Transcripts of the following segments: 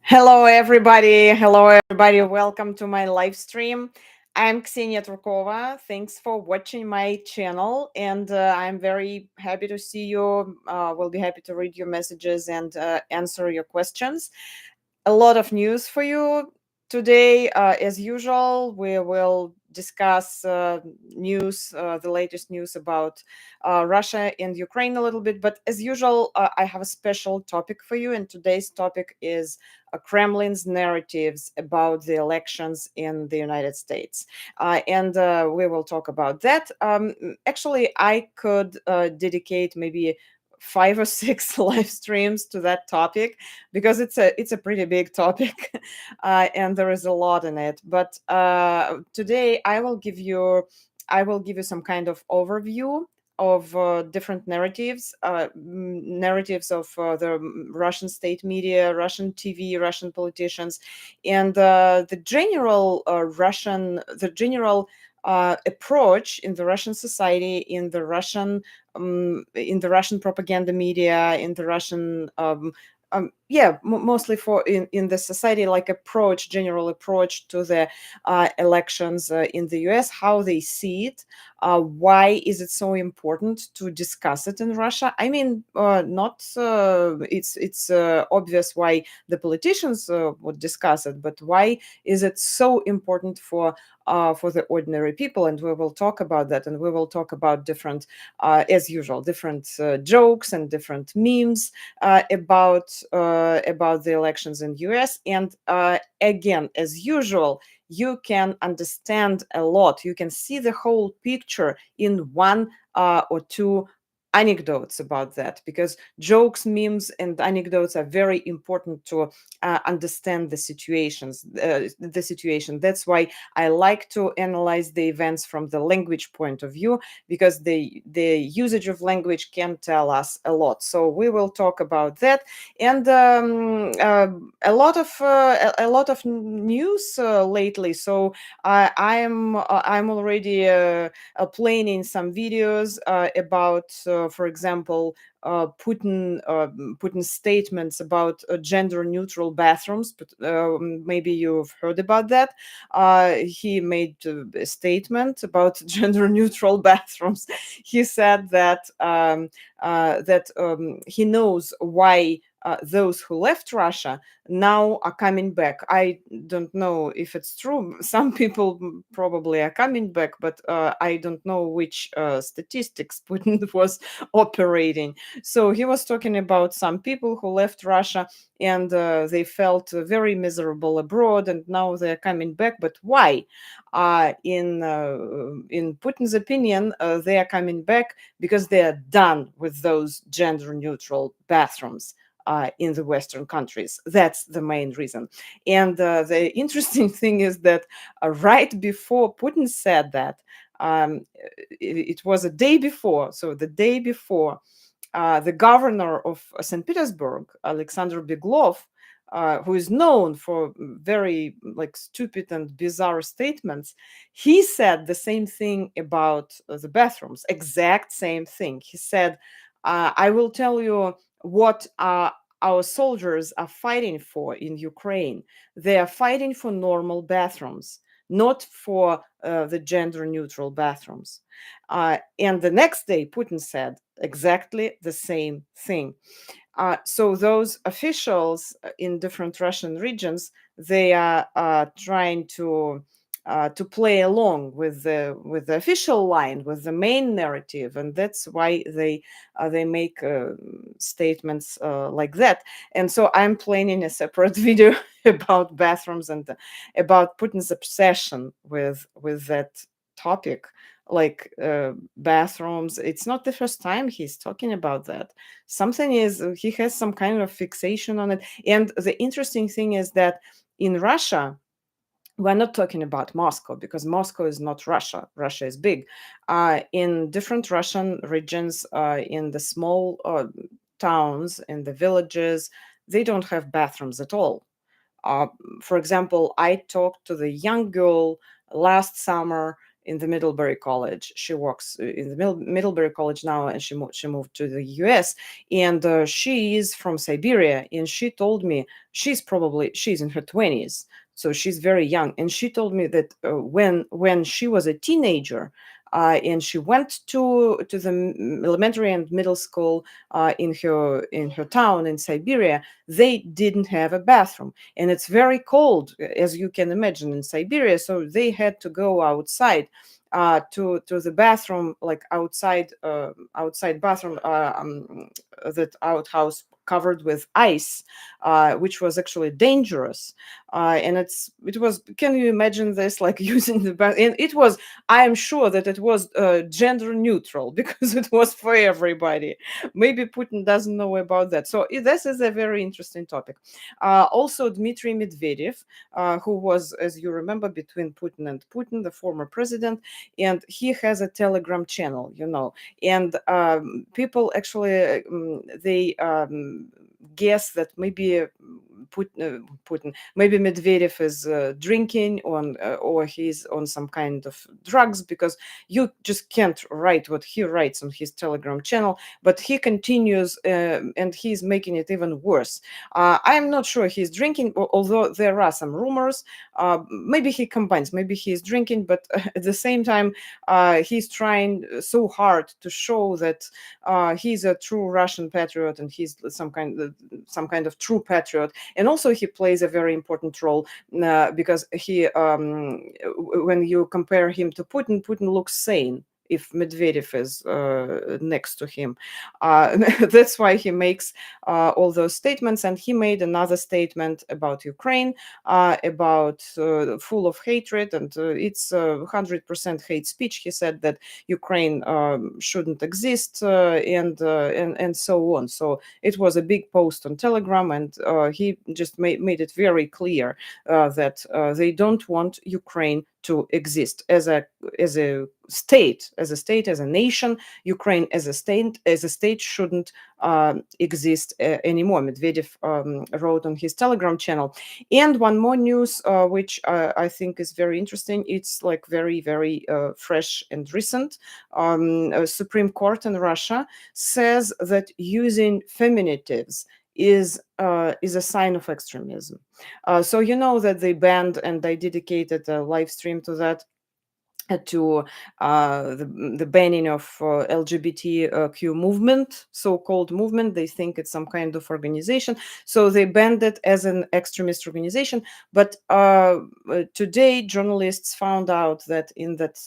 Hello, everybody. Hello, everybody. Welcome to my live stream. I'm Ksenia Turkova. Thanks for watching my channel, and I'm very happy to see you. We'll be happy to read your messages and answer your questions. A lot of news for you today. As usual, we will discuss the latest news about Russia and Ukraine a little bit. But as usual, I have a special topic for you, and today's topic is Kremlin's narratives about the elections in the United States. And we will talk about that. Actually, I could dedicate maybe 5 or 6 live streams to that topic because it's a pretty big topic and there is a lot in it. But today I will give you some kind of overview of different narratives, narratives of the Russian state media, Russian TV, Russian politicians, and the general approach in the Russian society, in the Russian propaganda media, in the Russian mostly for in the society, like general approach to the elections in the US, how they see it, why is it so important to discuss it in Russia. I mean, not it's obvious why the politicians would discuss it, but why is it so important for the ordinary people? And we will talk about that, and we will talk about different, as usual, different jokes and different memes about the elections in US. And again, as usual, you can understand a lot. You can see the whole picture in one or two anecdotes about that, because jokes, memes, and anecdotes are very important to understand the situation. That's why I like to analyze the events from the language point of view, because the usage of language can tell us a lot. So we will talk about that, and a lot of news lately. So I'm already planning some videos about, for example, Putin's statements about gender-neutral bathrooms. But maybe you've heard about that. He made a statement about gender-neutral bathrooms. He said that he knows why those who left Russia now are coming back. I don't know if it's true. Some people probably are coming back, but I don't know which statistics Putin was operating. So he was talking about some people who left Russia, and they felt very miserable abroad, and now they're coming back. But why? In Putin's opinion, they are coming back because they are done with those gender-neutral bathrooms in the Western countries. That's the main reason. And the interesting thing is that right before Putin said that, it was a day before. So the day before, the governor of St. Petersburg, Alexander Beglov, who is known for very stupid and bizarre statements, he said the same thing about the bathrooms, exact same thing. He said, I will tell you what our soldiers are fighting for in Ukraine. They are fighting for normal bathrooms, not for the gender neutral bathrooms. And the next day, Putin said exactly the same thing. So those officials in different Russian regions, they are trying to play along with the official line, with the main narrative, and that's why they make statements like that. And so I'm planning a separate video about bathrooms and about Putin's obsession with that topic, like bathrooms. It's not the first time he's talking about that. Something is, he has some kind of fixation on it. And the interesting thing is that in Russia, we're not talking about Moscow, because Moscow is not Russia. Russia is big. In different Russian regions, in the small towns, in the villages, they don't have bathrooms at all. For example, I talked to the young girl last summer in the Middlebury College. She works in the Middlebury College now, and she moved to the U.S. And she is from Siberia. And she told me she's in her 20s, so she's very young. And she told me that when she was a teenager, and she went to the elementary and middle school in her town in Siberia, they didn't have a bathroom, and it's very cold, as you can imagine, in Siberia. So they had to go outside to the bathroom, like outside bathroom, that outhouse covered with ice, which was actually dangerous. And it was. Can you imagine this? Like using the bath, and it was. I am sure that it was gender neutral because it was for everybody. Maybe Putin doesn't know about that. So this is a very interesting topic. Also, Dmitry Medvedev, who was, as you remember, between Putin and Putin, the former president, and he has a Telegram channel, and people actually they guess that maybe maybe Medvedev is drinking or he's on some kind of drugs, because you just can't write what he writes on his Telegram channel, but he continues, and he's making it even worse. I'm not sure he's drinking, although there are some rumors. Maybe he combines, maybe he's drinking, but at the same time, he's trying so hard to show that he's a true Russian patriot, and he's some kind of true patriot. And also he plays a very important role, because when you compare him to Putin looks sane if Medvedev is next to him. That's why he makes all those statements. And he made another statement about Ukraine, about full of hatred, and it's 100% hate speech. He said that Ukraine shouldn't exist, and so on. So it was a big post on Telegram, and he just made it very clear that they don't want Ukraine to exist as a state, as a nation. Ukraine as a state shouldn't exist anymore. Medvedev wrote on his Telegram channel. And one more news, which I think is very interesting. It's like very, very fresh and recent. Supreme Court in Russia says that using feminitives is a sign of extremism. So you know that they banned, and they dedicated a live stream to that, to the banning of LGBTQ movement, so-called movement. They think it's some kind of organization, so they banned it as an extremist organization. But today, journalists found out that in that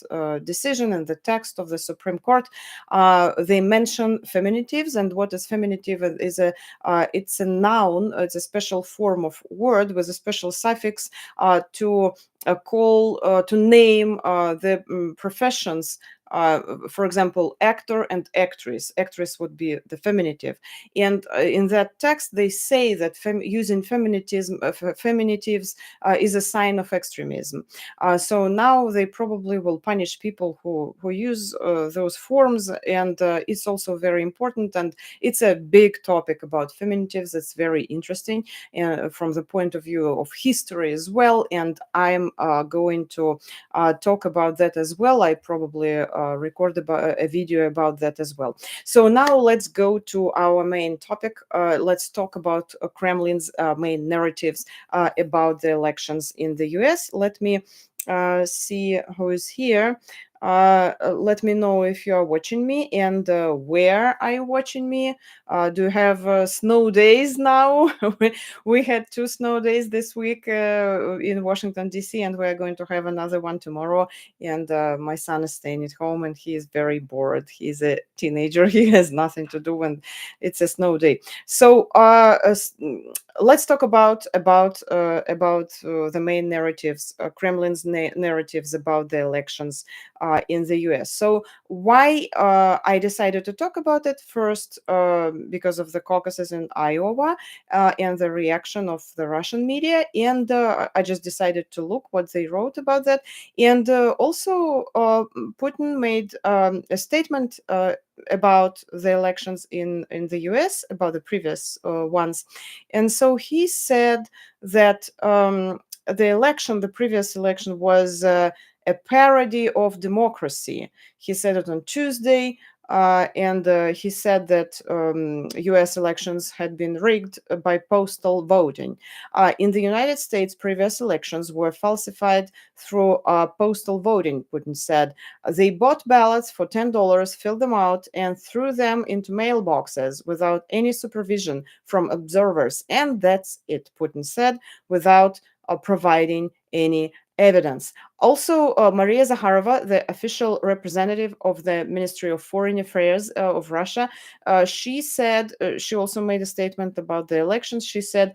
decision, in the text of the Supreme Court, they mention feminitives. And what is feminative? It's a noun. It's a special form of word with a special suffix to to name the professions. For example, actor and actress. Actress would be the feminative. And in that text, they say that using feminitives is a sign of extremism. So now they probably will punish people who use those forms. And it's also very important. And it's a big topic about feminitives. It's very interesting from the point of view of history as well. And I'm going to talk about that as well. I probably record a video about that as well. So now let's go to our main topic. Let's talk about Kremlin's main narratives about the elections in the US. Let me see who is here. Let me know if you are watching me, and where are you watching me. Do you have snow days now? We had 2 snow days this week in Washington, D.C., and we're going to have another one tomorrow. And my son is staying at home, and he is very bored. He's a teenager. He has nothing to do, and it's a snow day. So let's talk about the main narratives, Kremlin's narratives about the elections in the US. So why I decided to talk about it first, because of the caucuses in Iowa and the reaction of the Russian media. And I just decided to look what they wrote about that. And also Putin made a statement about the elections in the US, about the previous ones. And so he said that the previous election was a parody of democracy. He said it on Tuesday. And he said that US elections had been rigged by postal voting. In the United States, previous elections were falsified through postal voting, Putin said. They bought ballots for $10, filled them out, and threw them into mailboxes without any supervision from observers. And that's it, Putin said, without providing any evidence. Also, Maria Zakharova, the official representative of the Ministry of Foreign Affairs of Russia, she said, she also made a statement about the elections. She said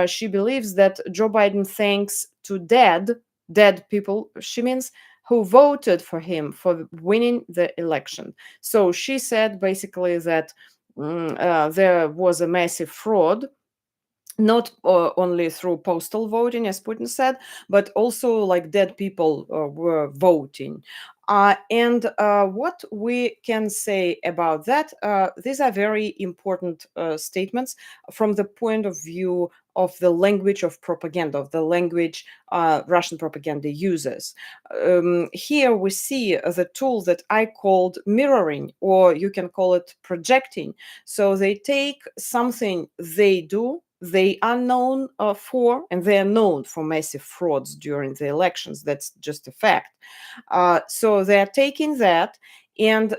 she believes that Joe Biden thanks to dead people, she means, who voted for him for winning the election. So she said basically that there was a massive fraud, not only through postal voting, as Putin said, but also like dead people were voting. And what we can say about that, these are very important statements from the point of view of the language of propaganda, of the language Russian propaganda uses. Here we see the tool that I called mirroring, or you can call it projecting. So they take something they do, they are known for, and they are known for massive frauds during the elections. That's just a fact. So they are taking that, and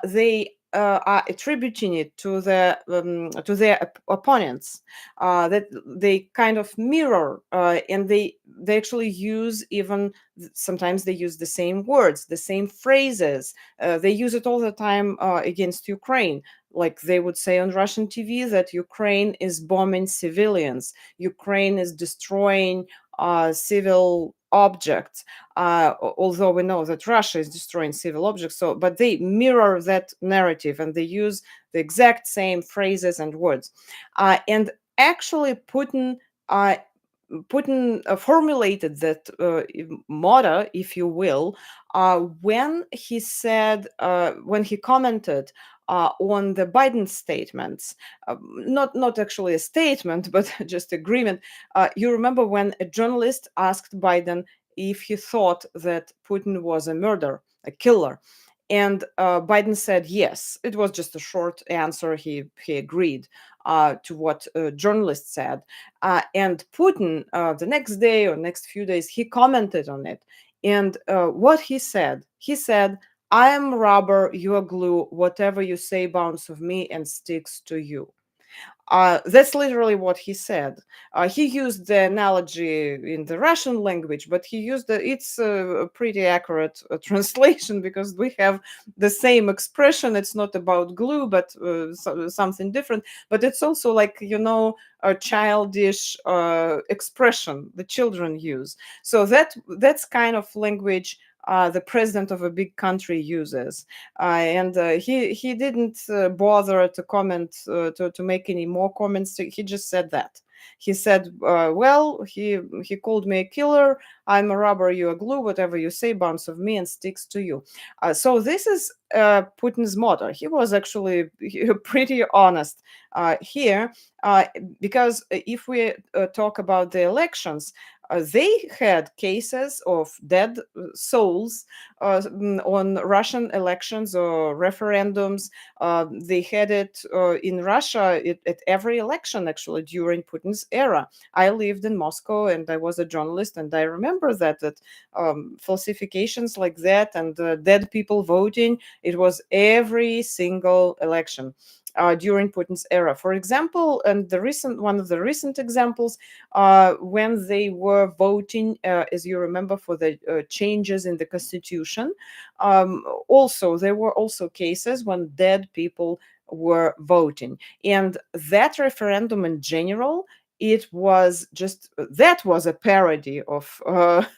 they are attributing it to to their opponents. That they kind of mirror, and they actually use, even sometimes they use the same words, the same phrases. They use it all the time against Ukraine. Like they would say on Russian TV that Ukraine is bombing civilians, Ukraine is destroying civil objects. Although we know that Russia is destroying civil objects, so but they mirror that narrative and they use the exact same phrases and words. And actually, Putin formulated that motto, if you will, when he said, when he commented on the Biden statements, not actually a statement, but just agreement. You remember when a journalist asked Biden if he thought that Putin was a murderer, a killer. And Biden said yes. It was just a short answer. He agreed to what journalists said. And Putin, the next day or next few days, he commented on it. And what he said, I am rubber, you are glue. Whatever you say bounces off me and sticks to you. That's literally what he said. He used the analogy in the Russian language, but he used it's a pretty accurate translation because we have the same expression. It's not about glue, but something different. But it's also like, a childish expression the children use. So that's kind of language the president of a big country uses, and he didn't bother to comment to make any more comments. He just said that. He said, "Well, he called me a killer. I'm a rubber, you a glue. Whatever you say bounces off me and sticks to you." So this is Putin's motto. He was actually pretty honest here, because if we talk about the elections, they had cases of dead souls on Russian elections or referendums. They had it in Russia at every election, actually, during Putin's era. I lived in Moscow and I was a journalist, and I remember that falsifications like that and dead people voting, it was every single election. During Putin's era, for example, and one of the recent examples, when they were voting, as you remember, for the changes in the constitution. Also, there were also cases when dead people were voting, and that referendum in general, it was just that was a parody of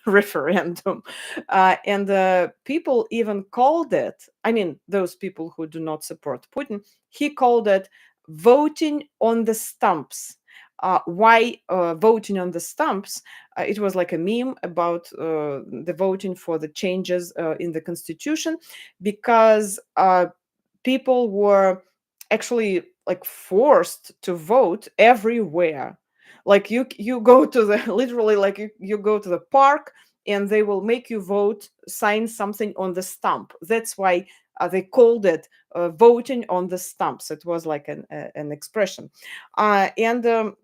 referendum, and people even called it. I mean, those people who do not support Putin, he called it voting on the stumps. Why voting on the stumps? It was like a meme about the voting for the changes in the constitution, because people were actually like forced to vote everywhere. Like you go to the literally, like you go to the park and they will make you vote, sign something on the stump. That's why they called it voting on the stumps. It was like an expression. And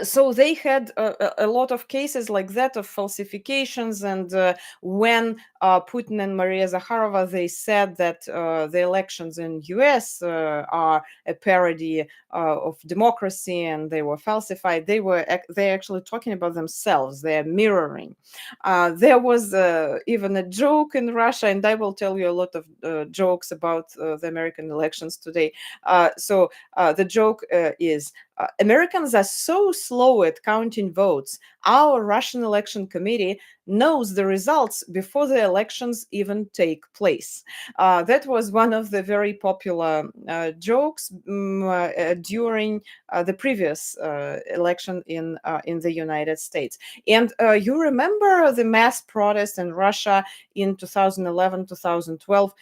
So they had a lot of cases like that of falsifications. And when Putin and Maria Zakharova, they said that the elections in US are a parody of democracy and they were falsified, they actually talking about themselves. They're mirroring. There was even a joke in Russia, and I will tell you a lot of jokes about the American elections today. The joke is, Americans are so slow at counting votes. Our Russian election committee knows the results before the elections even take place. That was one of the very popular jokes during the previous election in the United States. And you remember the mass protest in Russia in 2011, 2012.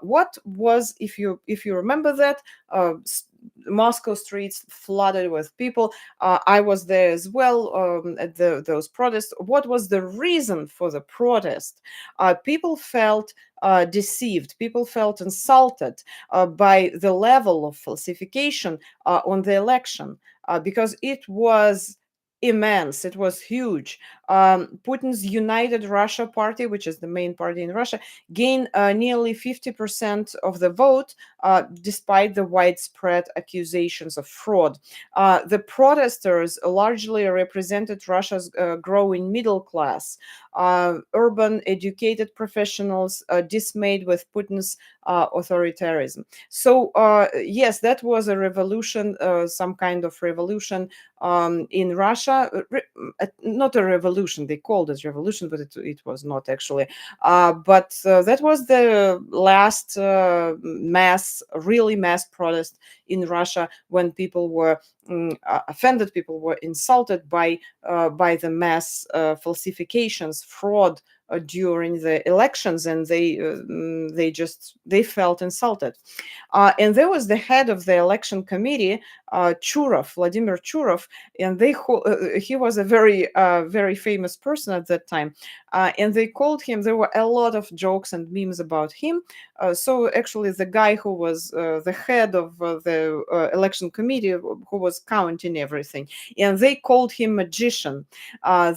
What was, if you remember that, Moscow streets flooded with people. I was there as well at those protests. What was the reason for the protest? People felt deceived. People felt insulted by the level of falsification on the election because it was immense. It was huge. Putin's United Russia party, which is the main party in Russia, gained nearly 50% of the vote, despite the widespread accusations of fraud. The protesters largely represented Russia's growing middle class, urban, educated professionals dismayed with Putin's authoritarianism. So, yes, that was a revolution, some kind of revolution in Russia. Not a revolution, they called it revolution, but it was not actually. But that was the last really mass protest in Russia, when people were offended, people were insulted by the mass falsifications, fraud during the elections, and they felt insulted. And there was the head of the election committee, Vladimir Churov, and he was a very famous person at that time. And they called him. There were a lot of jokes and memes about him. So actually, the guy who was the head of the election committee, who was counting everything, and they called him magician.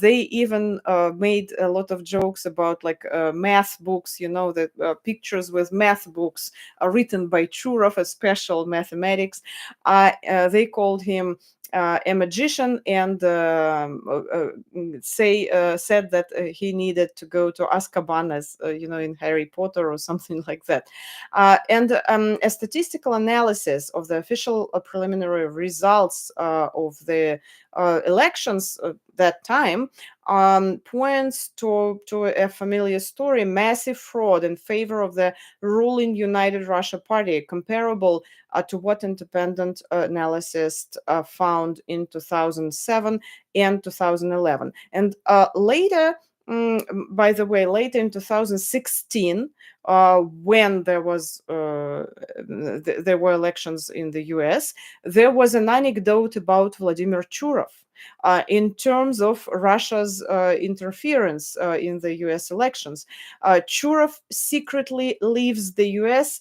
They even made a lot of jokes about like math books, the pictures with math books written by Churov, a special mathematics. They called him a magician, and said that he needed to go to Azkaban, as in Harry Potter or something like that. And a statistical analysis of the official preliminary results of the elections that time points to a familiar story: massive fraud in favor of the ruling United Russia Party, comparable to what independent analysts found in 2007 and 2011. And later, by the way, later in 2016, when there were elections in the US, there was an anecdote about Vladimir Churov. In terms of Russia's interference in the US elections, Churov secretly leaves the US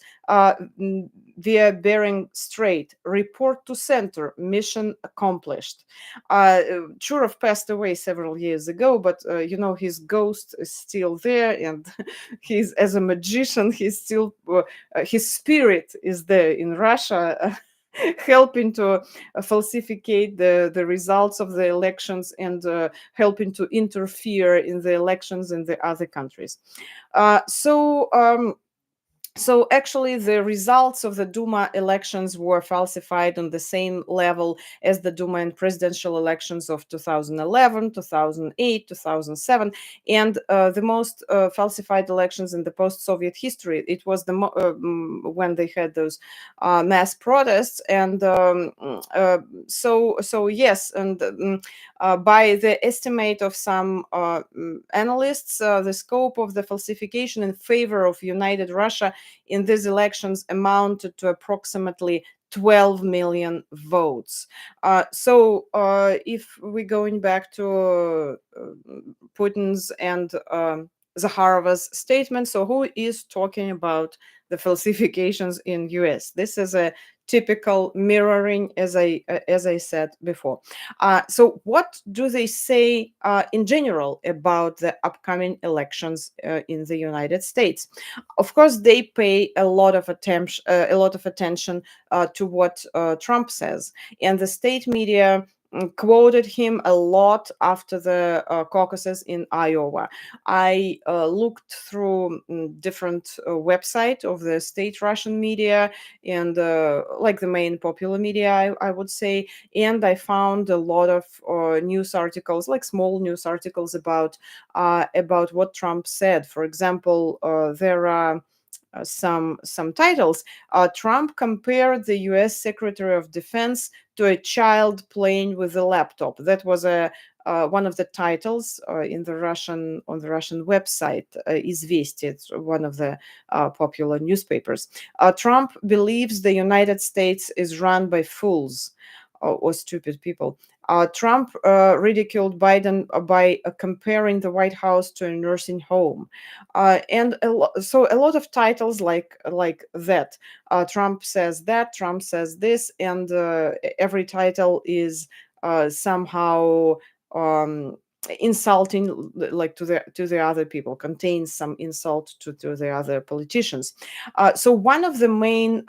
via Bering Strait. Report to center, mission accomplished. Churov passed away several years ago, but his ghost is still there, and he's, as a magician, he's still his spirit is there in Russia. Helping to falsificate the results of the elections, and helping to interfere in the elections in the other countries. So actually, the results of the Duma elections were falsified on the same level as the Duma and presidential elections of 2011, 2008, 2007, and the most falsified elections in the post-Soviet history. It was when they had those mass protests, and so yes, and by the estimate of some analysts, the scope of the falsification in favor of United Russia in these elections amounted to approximately 12 million votes. So if we're going back to Putin's and Zakharova's statement, so who is talking about the falsifications in US? This is a typical mirroring, as I said before. So what do they say in general about the upcoming elections in the United States? Of course, they pay a lot of attention to what Trump says, and the state media quoted him a lot after the caucuses in Iowa. I looked through different website of the state Russian media and like the main popular media, I would say, and I found a lot of news articles, like small news articles about what Trump said. For example, there are some titles. Trump compared the U.S. Secretary of Defense to a child playing with a laptop. That was a one of the titles in the Russian on the Russian website, Izvesty. It's one of the popular newspapers. Trump believes the United States is run by fools or stupid people. Trump ridiculed Biden by comparing the White House to a nursing home, and so a lot of titles like that. Trump says that, Trump says this, and every title is somehow um, insulting, like to the other people, contains some insult to the other politicians. So one of the main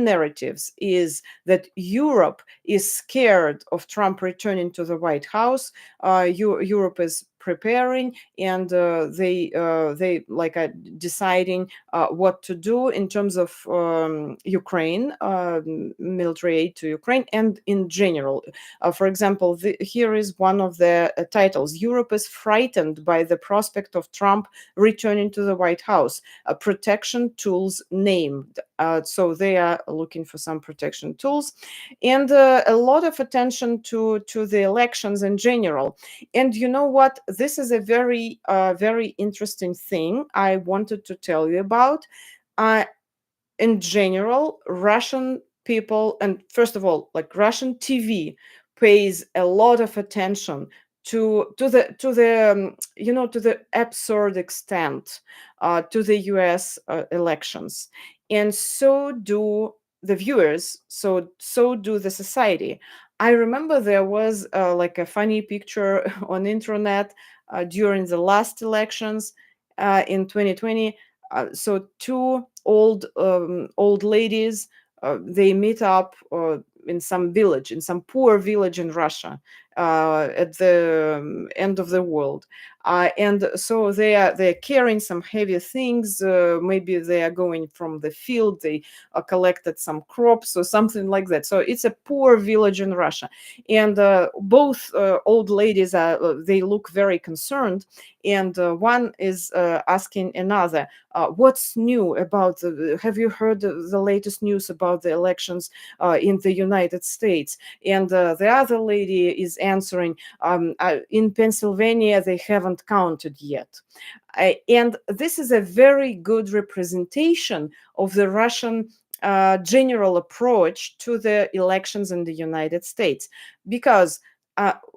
narratives is that Europe is scared of Trump returning to the White House. Europe is preparing, and they like deciding what to do in terms of Ukraine, military aid to Ukraine, and in general. For example, here is one of the titles: Europe is frightened by the prospect of Trump returning to the White House. Protection tools named. So they are looking for some protection tools, and a lot of attention to the elections in general. And you know what? This is a very interesting thing I wanted to tell you about. Uh, in general, Russian people, and first of all, like Russian TV, pays a lot of attention to the absurd extent to the U.S. Elections, and so do the viewers. So do the society. I remember there was like a funny picture on internet during the last elections in 2020. So two old ladies, they meet up in some village, in some poor village in Russia, at the end of the world, and so they're carrying some heavy things. Maybe they are going from the field. They collected some crops or something like that. So it's a poor village in Russia, and both old ladies they look very concerned, and one is asking another, what's new about have you heard the latest news about the elections in the United States? And the other lady is answering, in Pennsylvania, they haven't counted yet. And this is a very good representation of the Russian general approach to the elections in the United States. Because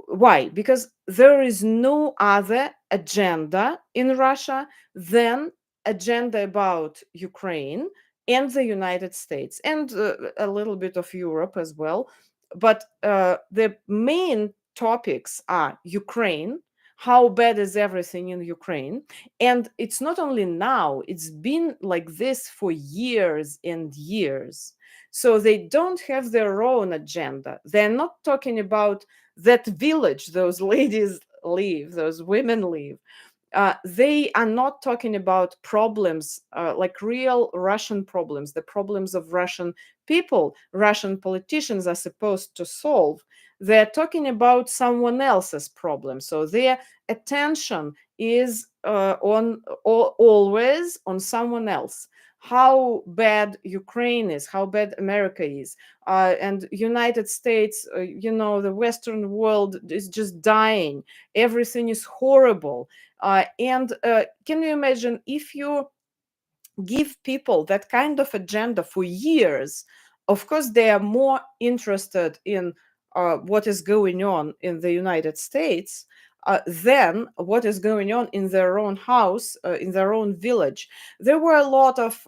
why? Because there is no other agenda in Russia than agenda about Ukraine and the United States, and a little bit of Europe as well. But the main topics are Ukraine. How bad is everything in Ukraine? And it's not only now, it's been like this for years and years. So they don't have their own agenda. They're not talking about that village those ladies live, those women live. They are not talking about problems, like real Russian problems, the problems of Russian people, Russian politicians are supposed to solve. They're talking about someone else's problem. So their attention is always on someone else. How bad Ukraine is, how bad America is, and United States, the Western world is just dying. Everything is horrible. And can you imagine if you give people that kind of agenda for years, of course, they are more interested in what is going on in the United States than what is going on in their own house, in their own village. There were a lot of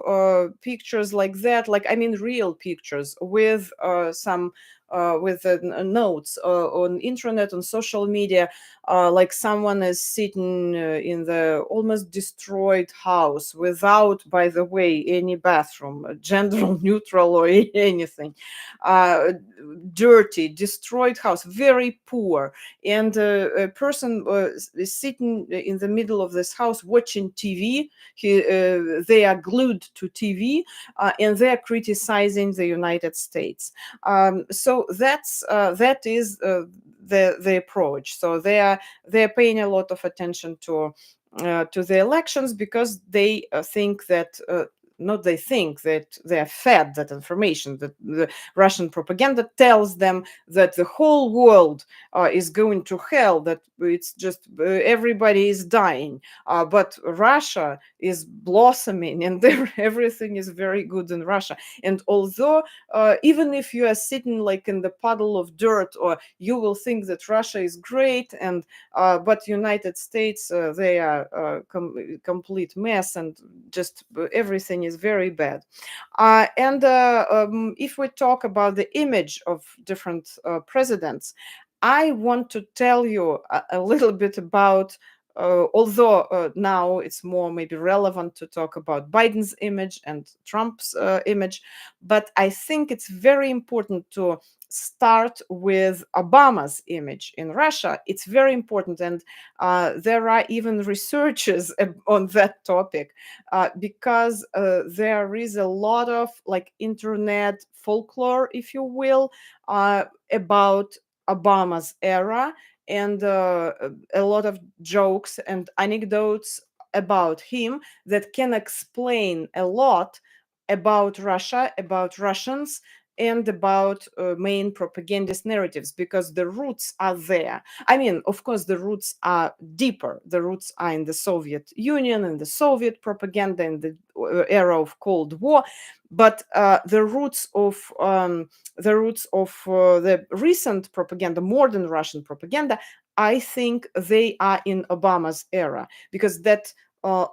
pictures like that, like, I mean, real pictures with some. With notes on internet, on social media, like someone is sitting in the almost destroyed house without, by the way, any bathroom, gender neutral or anything, uh, dirty, destroyed house, very poor, and a person is sitting in the middle of this house watching TV. They are glued to TV, and they are criticizing the United States. So that is the approach. So they're paying a lot of attention to the elections because they think that. Not they think that they are fed that information, that the Russian propaganda tells them that the whole world is going to hell, that it's just everybody is dying, but Russia is blossoming and everything is very good in Russia. And although even if you are sitting like in the puddle of dirt, or you will think that Russia is great, and but United States, they are complete mess, and just everything is very bad. And if we talk about the image of different presidents, I want to tell you a little bit about, although now it's more maybe relevant to talk about Biden's image and Trump's image, but I think it's very important to start with Obama's image in Russia. It's very important, and there are even researches on that topic, because there is a lot of like internet folklore, if you will, about Obama's era, and a lot of jokes and anecdotes about him that can explain a lot about Russia, about Russians, and about main propagandist narratives, because the roots are there. I mean, of course, the roots are deeper. The roots are in the Soviet Union and the Soviet propaganda in the era of Cold War, but the recent propaganda, modern Russian propaganda, I think they are in Obama's era, because that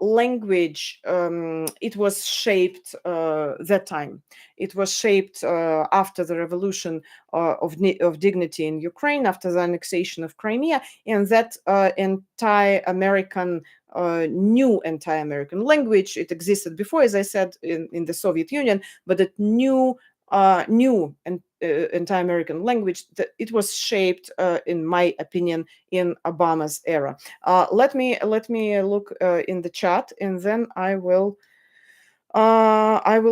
language, it was shaped that time. It was shaped after the revolution of dignity in Ukraine, after the annexation of Crimea, and that entire American new anti-American language. It existed before, as I said, in the Soviet Union, but that new and anti-American language, that it was shaped, in my opinion, in Obama's era. Let me look in the chat, and then I will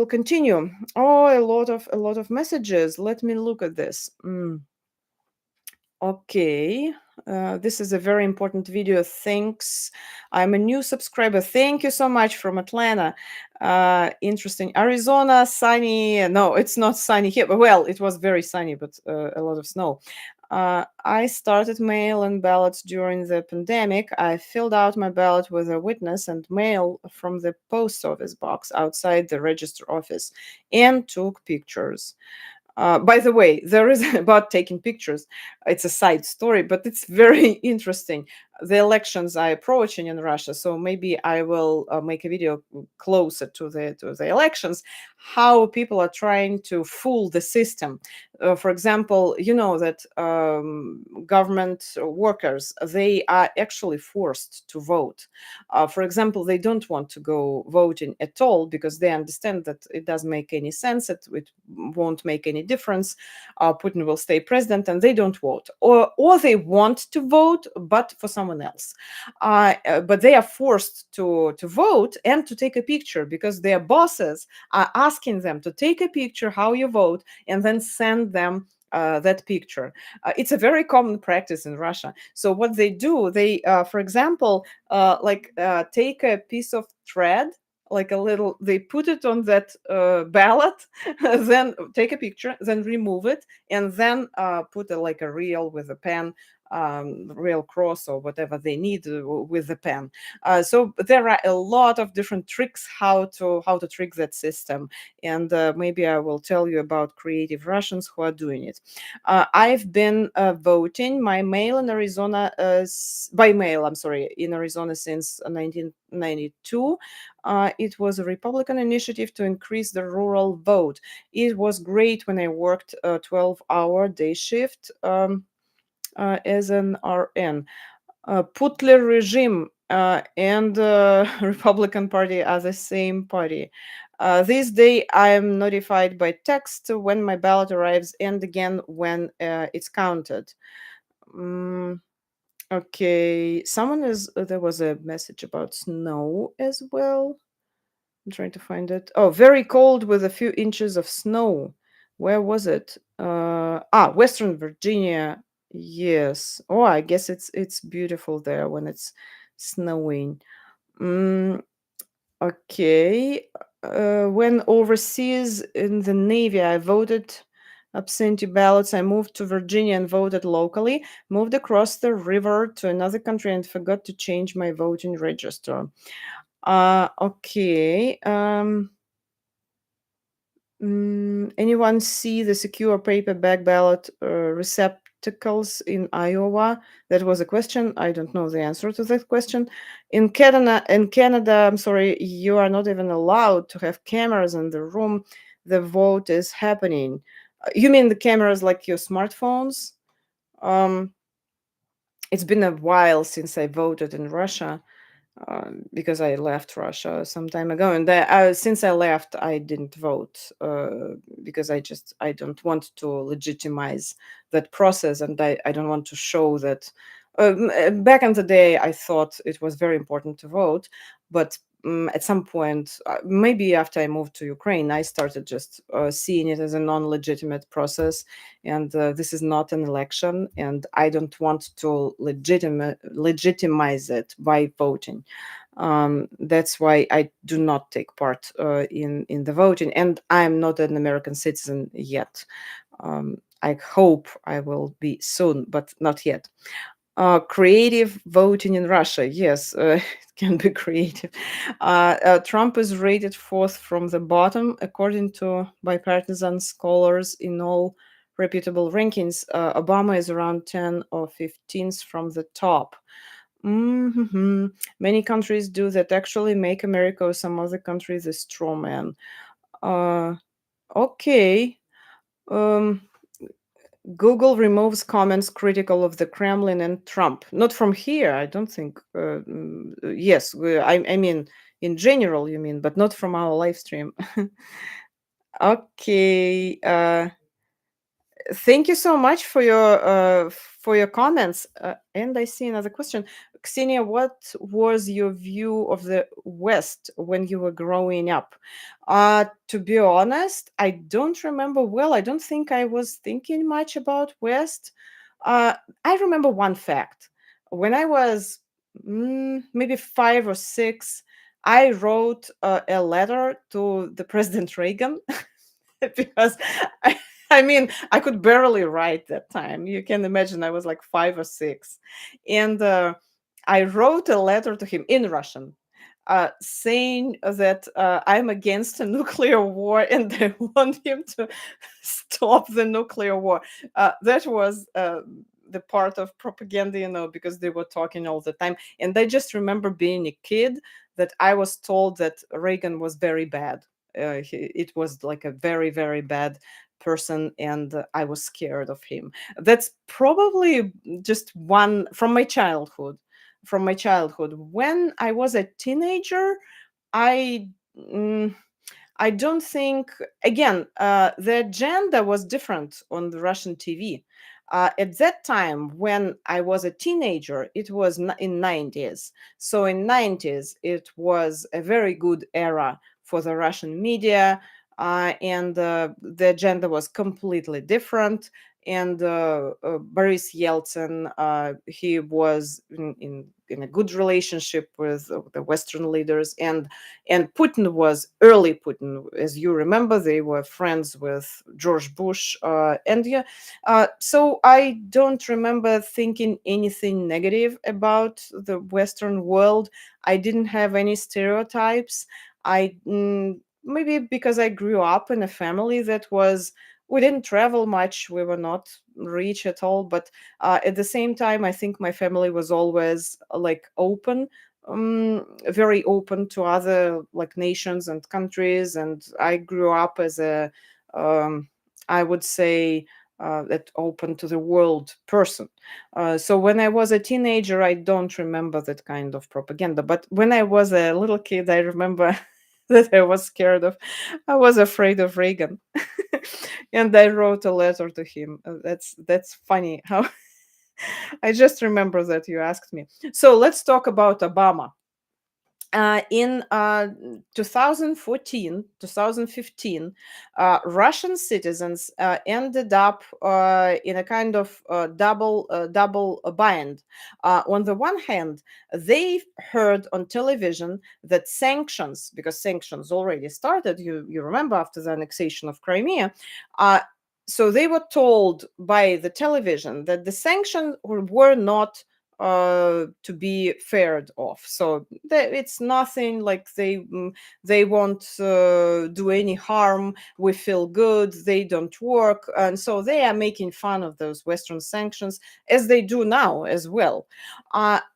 continue. Oh, a lot of messages. Let me look at this. Okay. This is a very important video. Thanks. I'm a new subscriber. Thank you so much from Atlanta. Interesting. Arizona, sunny. No, it's not sunny here. Well, it was very sunny, but a lot of snow. I started mail-in ballots during the pandemic. I filled out my ballot with a witness and mail from the post office box outside the register office, and took pictures. By the way, there is about taking pictures. It's a side story, but it's very interesting. The elections are approaching in Russia, so maybe I will make a video closer to the elections. How people are trying to fool the system. For example, you know that government workers, they are actually forced to vote. For example, they don't want to go voting at all because they understand that it doesn't make any sense. It won't make any difference. Putin will stay president, and they don't vote, or they want to vote, but for someone else. But they are forced to vote and to take a picture, because their bosses are asking them to take a picture how you vote and then send them that picture. It's a very common practice in Russia. So what they do, they, for example, take a piece of thread, like a little, they put it on that ballot, then take a picture, then remove it, and then put like a reel with a pen real cross or whatever they need with the pen. So there are a lot of different tricks how to trick that system, and maybe I will tell you about creative Russians who are doing it. I've been voting my mail in Arizona by mail. I'm sorry, in Arizona since 1992. It was a Republican initiative to increase the rural vote. It was great when I worked a 12-hour day shift as an RN. Putler regime and Republican Party are the same party. This day, I am notified by text when my ballot arrives and again when it's counted. Mm, okay, there was a message about snow as well. I'm trying to find it. Oh, very cold with a few inches of snow. Where was it? Western Virginia. Yes. Oh, I guess it's beautiful there when it's snowing. Mm, okay. When overseas in the Navy, I voted absentee ballots. I moved to Virginia and voted locally. Moved across the river to another country and forgot to change my voting register. Okay. Anyone see the secure paperback ballot receptacles in Iowa? That was a question. I don't know the answer to that question. In Canada, I'm sorry, you are not even allowed to have cameras in the room. The vote is happening. You mean the cameras like your smartphones? Um, it's been a while since I voted in Russia because I left Russia some time ago, and since I left, I didn't vote because I don't want to legitimize that process, and I don't want to show that. Back in the day, I thought it was very important to vote, but at some point, maybe after I moved to Ukraine, I started just seeing it as a non-legitimate process, and this is not an election, and I don't want to legitimize it by voting. That's why I do not take part in the voting, and I'm not an American citizen yet. I hope I will be soon, but not yet. Creative voting in Russia. Yes, it can be creative. Trump is rated fourth from the bottom, according to bipartisan scholars in all reputable rankings. Obama is around 10 or 15th from the top. hmm Many countries do that actually make America or some other countries a straw man. Uh, okay. Um, Google removes comments critical of the Kremlin and Trump. Not from here, I don't think. Yes, I mean, in general, you mean, but not from our live stream. Okay. Thank you so much for your comments. And I see another question. Ksenia, what was your view of the West when you were growing up? To be honest, I don't remember well. I don't think I was thinking much about West. Uh, I remember one fact. When I was maybe 5 or 6, I wrote a letter to the President Reagan because I mean, I could barely write that time. You can imagine I was like 5 or 6. And I wrote a letter to him in Russian saying that I'm against a nuclear war and I want him to stop the nuclear war. That was the part of propaganda, because they were talking all the time. And I just remember being a kid that I was told that Reagan was very bad. It was like a very, very bad person, and I was scared of him. That's probably just one from my childhood. When I was a teenager, I mm, I don't think, again, the agenda was different on the Russian TV. At that time, when I was a teenager, it was in 90s. So in 90s, it was a very good era for the Russian media, and the agenda was completely different. and Boris Yeltsin, he was in a good relationship with the Western leaders, and Putin was early Putin, as you remember. They were friends with George Bush, and yeah, so I don't remember thinking anything negative about the Western world. I didn't have any stereotypes. Maybe because I grew up in a family that was, we didn't travel much, we were not rich at all, but at the same time I think my family was always like open, very open to other like nations and countries, and I grew up as a, I would say, that open to the world person. So when I was a teenager, I don't remember that kind of propaganda, but when I was a little kid, I remember that I was scared of, I was afraid of Reagan. And I wrote a letter to him. That's funny how I just remember that you asked me. So let's talk about Obama. In 2014, 2015, Russian citizens ended up in a kind of double bind. On the one hand, they heard on television that sanctions, because sanctions already started, you remember, after the annexation of Crimea. So they were told by the television that the sanctions were not to be fared off. So it's nothing like they won't do any harm. We feel good. They don't work, and so they are making fun of those Western sanctions, as they do now as well.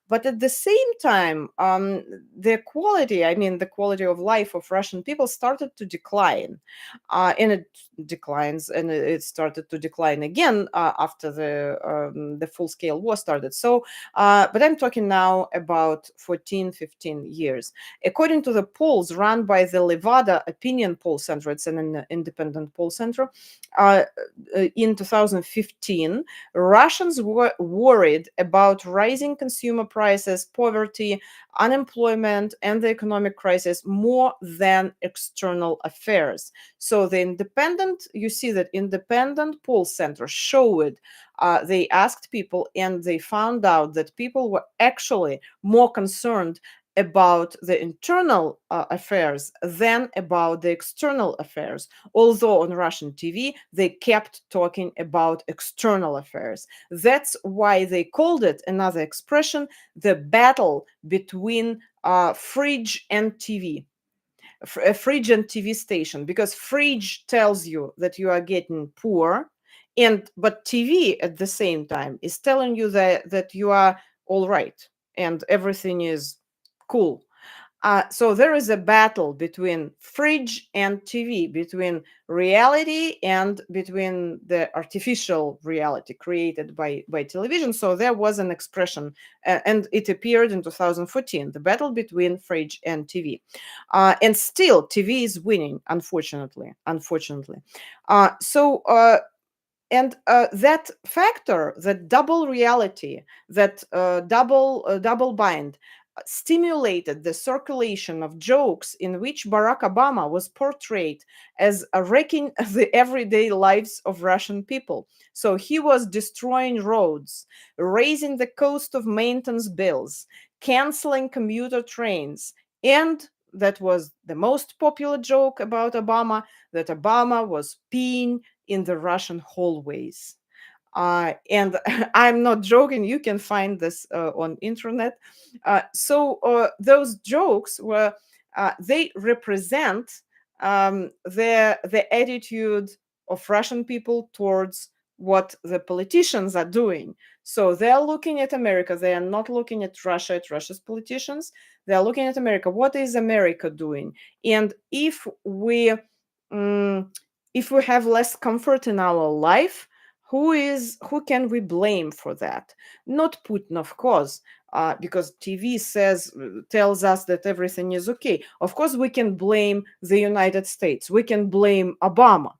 But at the same time, the quality, I mean, the quality of life of Russian people started to decline, and it declines, and it started to decline again after the full scale war started. So but I'm talking now about 14, 15 years. According to the polls run by the Levada Opinion Poll Center, it's an independent poll center, uh, in 2015, Russians were worried about rising consumer prices, poverty, unemployment, and the economic crisis more than external affairs. So the independent, you see that independent poll center showed, they asked people and they found out that people were actually more concerned about the internal affairs than about the external affairs. Although on Russian TV, they kept talking about external affairs. That's why they called it, another expression, the battle between fridge and TV. A fridge and TV station, because fridge tells you that you are getting poor, and but TV at the same time is telling you that you are all right and everything is cool. So there is a battle between fridge and TV, between reality and between the artificial reality created by television. So there was an expression, and it appeared in 2014, the battle between fridge and TV. And still, TV is winning, unfortunately. Unfortunately. So and that factor, that double reality, that double bind, stimulated the circulation of jokes in which Barack Obama was portrayed as wrecking the everyday lives of Russian people. So he was destroying roads, raising the cost of maintenance bills, canceling commuter trains, and that was the most popular joke about Obama, that Obama was peeing in the Russian hallways. And I'm not joking. You can find this on internet. So those jokes were, they represent the attitude of Russian people towards what the politicians are doing. So they're looking at America. They are not looking at Russia, at Russia's politicians. They are looking at America. What is America doing? And mm, if we have less comfort in our life, who can we blame for that? Not Putin, of course, because TV tells us that everything is okay. Of course, we can blame the United States. We can blame Obama.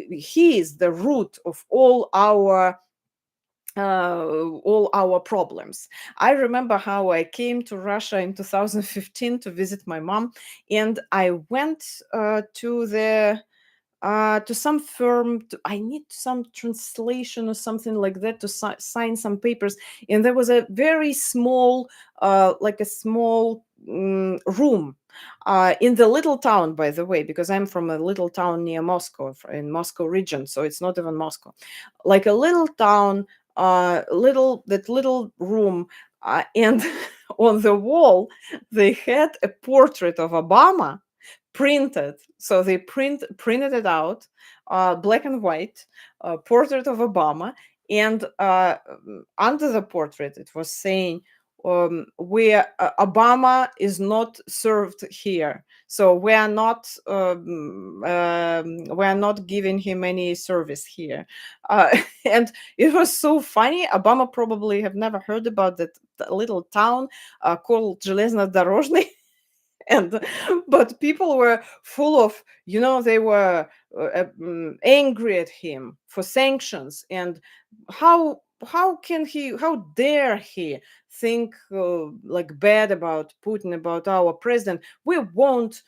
He is the root of all our problems. I remember how I came to Russia in 2015 to visit my mom, and I went to the to some firm. I need some translation or something like that to sign some papers. And there was a very small, like a small room in the little town, by the way, because I'm from a little town near Moscow, in Moscow region, so it's not even Moscow, like a little town, little room, and on the wall they had a portrait of Obama printed. So they printed it out, black and white, portrait of Obama, and under the portrait it was saying, where Obama is not served here, so we are not giving him any service here. And it was so funny. Obama probably have never heard about that little town called Железнодорожный. And but people were full of, they were angry at him for sanctions. And how dare he think like bad about Putin, about our president. We won't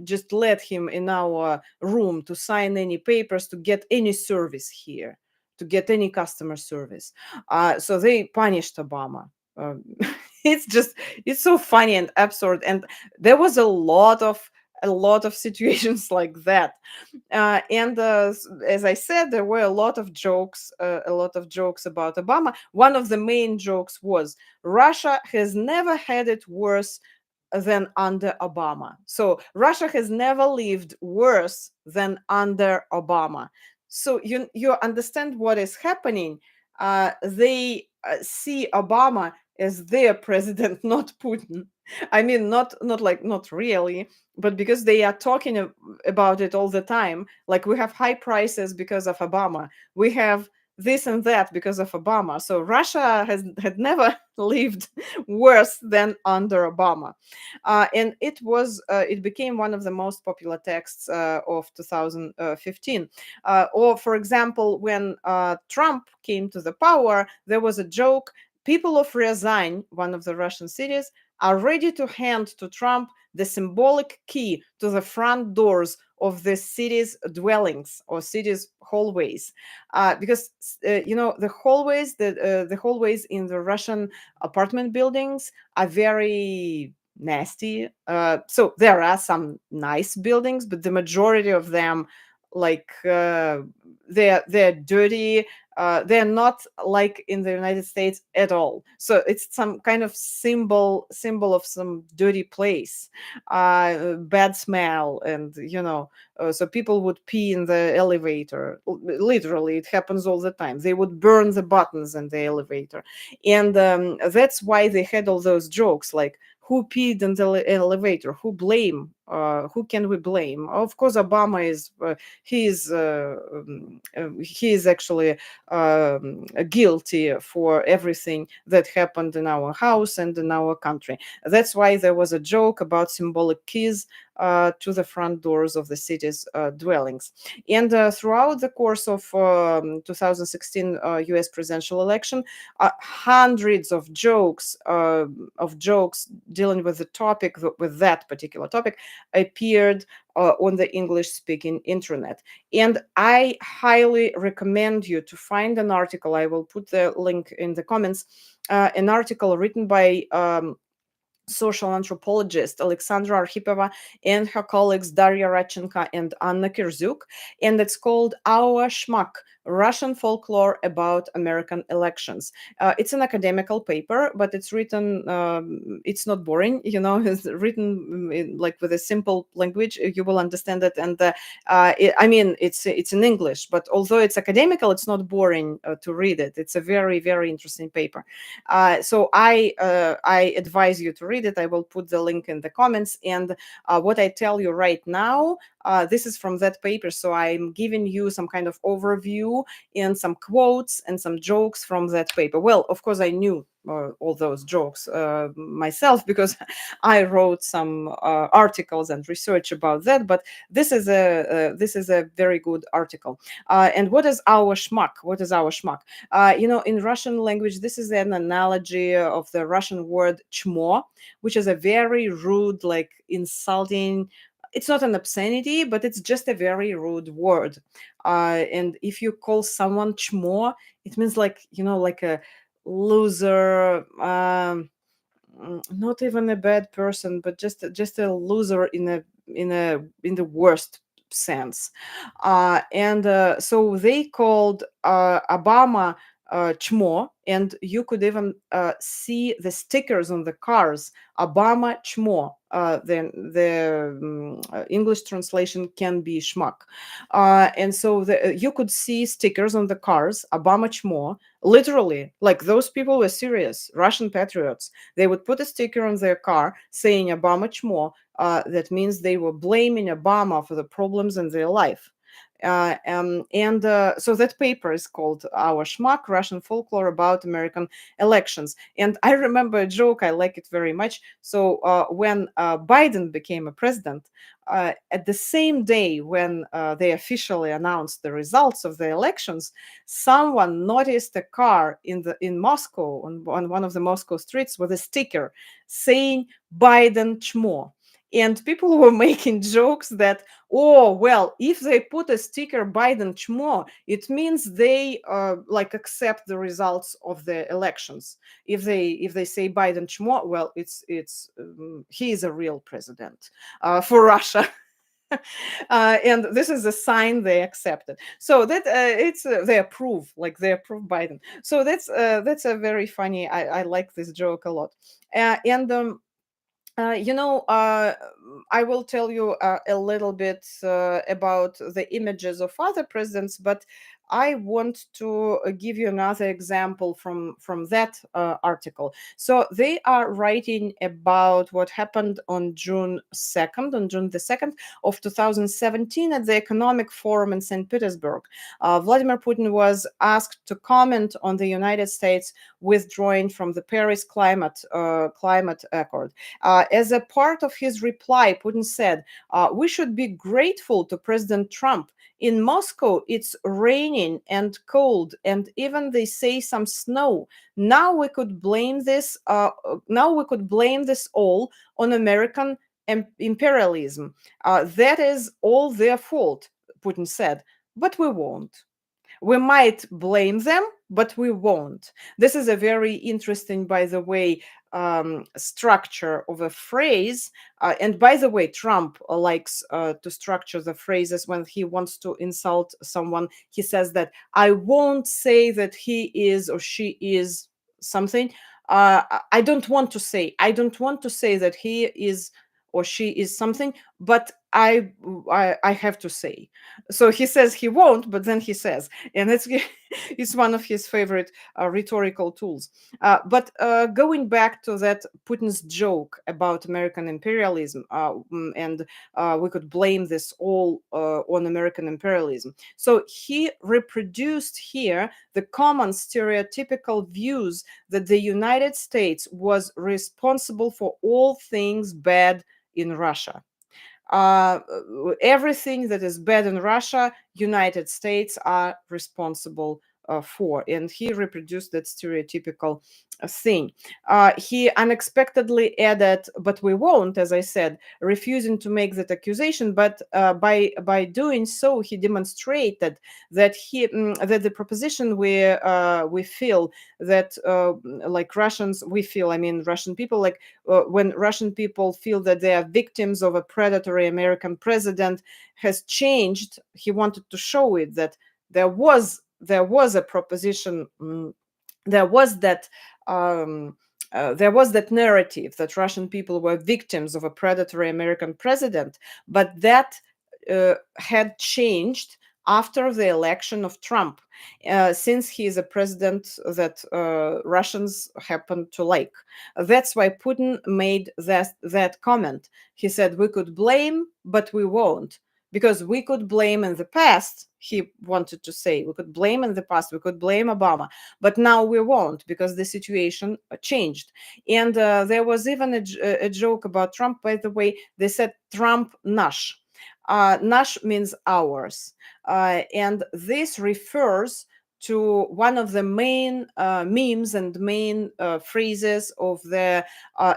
just let him in our room to sign any papers, to get any service here, to get any customer service. So they punished Obama. um, it's just, it's so funny and absurd. And there was a lot of situations like that. And as I said, there were a lot of jokes about Obama. One of the main jokes was, Russia has never had it worse than under Obama. So Russia has never lived worse than under Obama. So you understand what is happening. They see Obama as their president, not Putin. I mean, not really, but because they are talking about it all the time. Like, we have high prices because of Obama. We have this and that because of Obama. So Russia had never lived worse than under Obama. And it became one of the most popular texts of 2015. Or, for example, when Trump came to the power, there was a joke. People of Ryazan, one of the Russian cities, are ready to hand to Trump the symbolic key to the front doors of the city's dwellings or city's hallways, because the hallways in the Russian apartment buildings are very nasty. So there are some nice buildings, but the majority of them, like, they're dirty. They're not like in the United States at all. So it's some kind of symbol of some dirty place, bad smell, and so people would pee in the elevator. Literally, it happens all the time. They would burn the buttons in the elevator, and that's why they had all those jokes like, who peed in the elevator, who can we blame? Of course, Obama is he is actually guilty for everything that happened in our house and in our country. That's why there was a joke about symbolic keys to the front doors of the city's dwellings. And throughout the course of 2016 US presidential election, hundreds of jokes dealing with the topic, with that particular topic, appeared on the English speaking internet. And I highly recommend you to find an article. I will put the link in the comments. An article written by social anthropologist Alexandra Arkhipova and her colleagues Daria Radchenko and Anna Kirzuk, and it's called Our Schmuck, Russian Folklore About American Elections. It's an academical paper, but it's written, it's not boring, it's written like with a simple language. You will understand it. And it's in English, but although it's academical, it's not boring to read it. It's a very, very interesting paper. So I advise you to read it. I will put the link in the comments. And what I tell you right now, this is from that paper. So I'm giving you some kind of overview and some quotes and some jokes from that paper. Well, of course, I knew all those jokes myself, because I wrote some articles and research about that. But this is a very good article. And what is our schmuck? What is our schmuck? In Russian language, this is an analogy of the Russian word chmo, which is a very rude, like insulting It's not an obscenity, but it's just a very rude word. And if you call someone chmo, it means like, like a loser, not even a bad person, but just a loser in the worst sense. And so they called Obama chmo, and you could even see the stickers on the cars, Obama chmo. The English translation can be schmuck. And so you could see stickers on the cars, Obama chmo, literally, like those people were serious Russian patriots. They would put a sticker on their car saying Obama chmo. That means they were blaming Obama for the problems in their life. And so that paper is called Our Schmuck, Russian Folklore About American Elections. And I remember a joke, I like it very much. So when Biden became a president, at the same day when they officially announced the results of the elections, someone noticed a car in Moscow, on one of the Moscow streets, with a sticker saying Biden chmo. And people were making jokes that, oh, well, if they put a sticker Biden chmo, it means they like accept the results of the elections. If they say Biden chmo, well, it's he is a real president for Russia. And this is a sign they accepted. So that it's they approve, like they approve Biden. So that's a very funny. I like this joke a lot. And I will tell you a little bit about the images of other presidents, but I want to give you another example from that article. So they are writing about what happened on June the 2nd of 2017 at the Economic Forum in St. Petersburg. Vladimir Putin was asked to comment on the United States withdrawing from the Paris climate accord. As a part of his reply, Putin said, we should be grateful to President Trump. In Moscow, it's raining and cold, and even they say some snow. Now we could blame this. Now we could blame this all on American imperialism. That is all their fault, Putin said. But we won't. We might blame them, but we won't. This is a very interesting, by the way, structure of a phrase. And by the way, Trump likes to structure the phrases when he wants to insult someone. He says that I won't say that he is or she is something. I don't want to say. I don't want to say that he is or she is something, but I have to say. So he says he won't, but then he says, and it's one of his favorite rhetorical tools. But going back to that Putin's joke about American imperialism, and we could blame this all on American imperialism. So he reproduced here the common stereotypical views that the United States was responsible for all things bad in Russia. uh, Everything that is bad in Russia, United States are responsible for. And he reproduced that stereotypical thing. He unexpectedly added, "But we won't," as I said, refusing to make that accusation. But by doing so, he demonstrated that that the proposition we feel that like Russians, we feel, I mean, Russian people, like when Russian people feel that they are victims of a predatory American president, has changed. He wanted to show it that there was a proposition, there was that there was that narrative that Russian people were victims of a predatory American president, but that had changed after the election of Trump, since he is a president that Russians happen to like. That's why Putin made that comment. He said, we could blame, but we won't. Because we could blame in the past, he wanted to say, we could blame in the past, we could blame Obama, but now we won't because the situation changed. And there was even a joke about Trump, by the way. They said Trump nash. Nash means ours. And this refers to one of the main memes and main phrases of the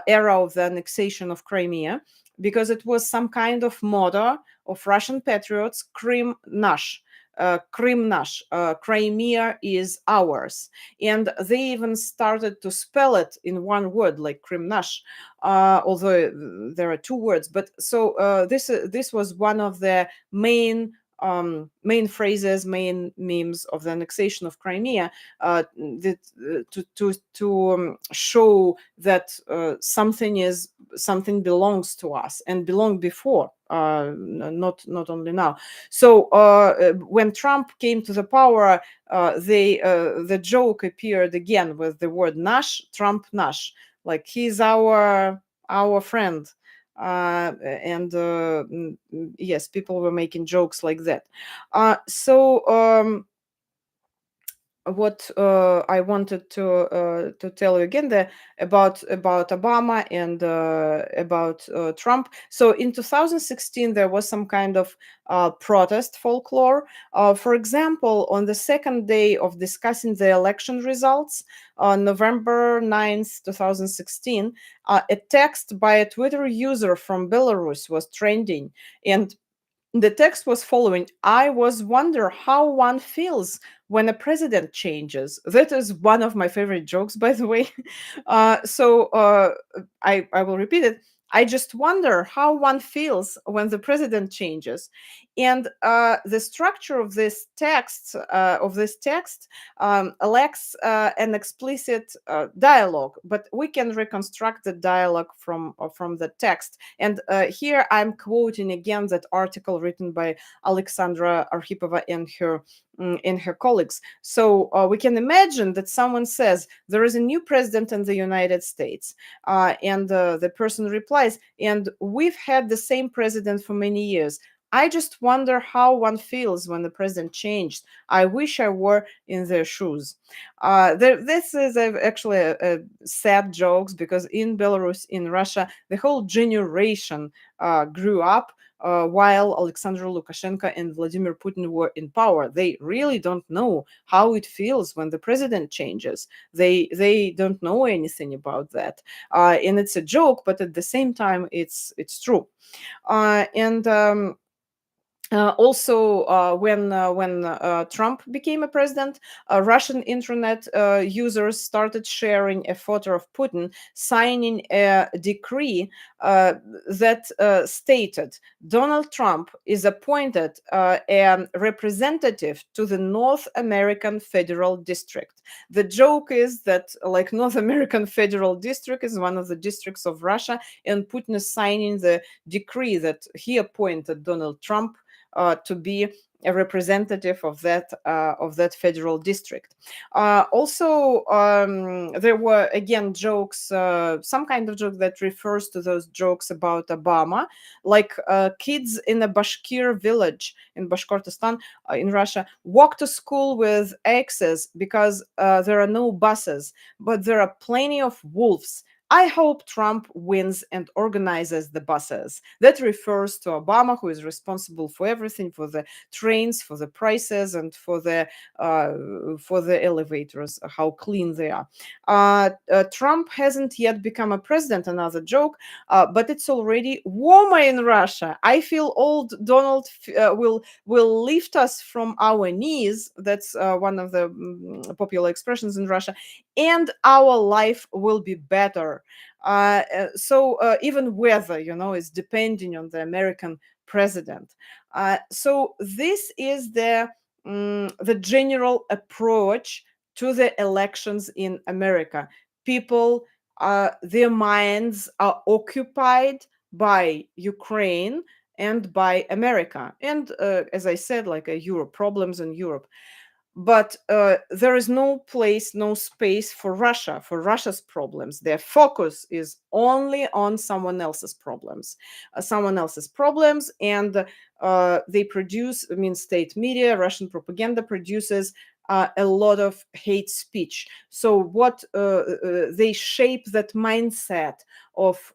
era of the annexation of Crimea. because it was some kind of motto of Russian patriots, Krim nash. Krim nash, Crimea is ours, and they even started to spell it in one word, like Krim nash, although there are two words. But so this was one of the main phrases, main memes of the annexation of Crimea, to show that something belongs to us and belonged before, not only now. So when Trump came to the power, the joke appeared again with the word Nash, Trump Nash, like he's our friend. Yes, people were making jokes like that. What I wanted to tell you again there about Obama and about Trump. So in 2016 there was some kind of protest folklore. For example, on the second day of discussing the election results, on November 9th, 2016, a text by a Twitter user from Belarus was trending, and the text was following: I was wonder how one feels when a president changes. That is one of my favorite jokes, by the way. I will repeat it. I just wonder how one feels when the president changes. And the structure of this text lacks an explicit dialogue, but we can reconstruct the dialogue from the text. And here I'm quoting again that article written by Alexandra Arkhipova and her colleagues. So we can imagine that someone says there is a new president in the United States, and the person replies, and we've had the same president for many years. I just wonder how one feels when the president changed. I wish I were in their shoes. This is actually a sad jokes, because in Belarus, in Russia, the whole generation grew up while Alexander Lukashenko and Vladimir Putin were in power. They really don't know how it feels when the president changes. They don't know anything about that, and it's a joke, but at the same time, it's true. And Also, when Trump became a president, Russian internet users started sharing a photo of Putin signing a decree that stated Donald Trump is appointed a representative to the North American Federal District. The joke is that, like, North American Federal District is one of the districts of Russia, and Putin is signing the decree that he appointed Donald Trump to be a representative of that federal district. There were again jokes, some kind of joke that refers to those jokes about Obama, like kids in a Bashkir village in Bashkortostan in Russia walk to school with axes because there are no buses, but there are plenty of wolves. I hope Trump wins and organizes the buses. That refers to Obama, who is responsible for everything, for the trains, for the prices, and for the elevators, how clean they are. Trump hasn't yet become a president. Another joke, but it's already warmer in Russia. I feel old Donald will lift us from our knees. That's one of the popular expressions in Russia, and our life will be better. Even weather, is depending on the American president. So this is the general approach to the elections in America. People, their minds are occupied by Ukraine and by America, and as I said, like Europe, problems in Europe. But there is no place, no space for Russia, for Russia's problems. Their focus is only on someone else's problems, and they produce, state media, Russian propaganda produces a lot of hate speech. So what they shape that mindset of